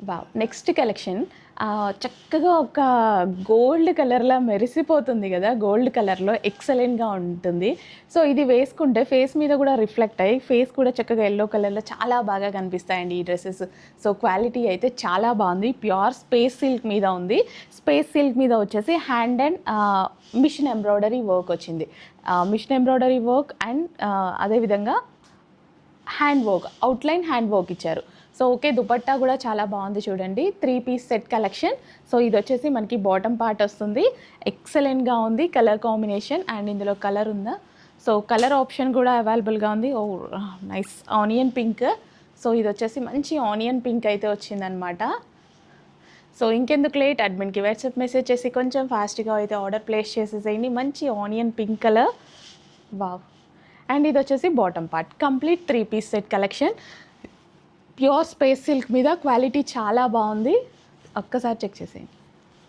Wow! Next collection చక్కగా ఒక gold కలర్‌లా మెరిసిపోతుంది గదా! గోల్డ్ కలర్‌లో ఎక్సలెంట్‌గా ఉంటుంది. సో, ఇది వేసుకుంటే ఫేస్ మీద గూడా రిఫ్లెక్ట్ అయ్యి, ఫేస్ కూడా చక్కగా యెల్లో కలర్‌లో చాలా బాగా కనిపిస్తాయండి ఈ డ్రెసెస్. సో, క్వాలిటీ అయితే చాలా బావుంది. ప్యూర్ స్పేస్ సిల్క్ మీద ఉంది. స్పేస్ సిల్క్ మీద వచ్చేసి hand and machine embroidery work వచ్చింది. మిషన్ ఎంబ్రాయిడరీ వర్క్ అండ్ అదేవిధంగా hand work, outline hand work ఇచ్చారు. So, okay. దుపట్టా గూడా చాలా బావుంది చూడండి. 3 పీస్ సెట్ కలెక్షన్. సో, ఇదొచ్చేసి మనకి బాటమ్ పార్ట్ వస్తుంది. ఎక్సలెంట్‌గా ఉంది కలర్ కాంబినేషన్ అండ్ ఇందులో కలర్ ఉందా? సో, కలర్ ఆప్షన్ గూడా అవైలబుల్‌గా ఉంది. Oh! Nice onion pink. So, ఇదొచ్చేసి మంచి ఆనియన్ పింక్ అయితే వచ్చిందనమాట. సో, ఇంకెందుకు లేట్ అడ్మిన్‌కి వాట్సాప్ మెసేజ్ చేసి కొంచెం ఫాస్ట్‌గా అయితే ఆర్డర్ ప్లేస్ చేసేసేయండి. మంచి onion pink colour. Wow! And ఇదొచ్చేసి bottom part. Complete 3 piece set collection. Pure space silk మీద క్వాలిటీ చాలా బాగుంది. ఒక్కసారి చెక్ చేసేయండి.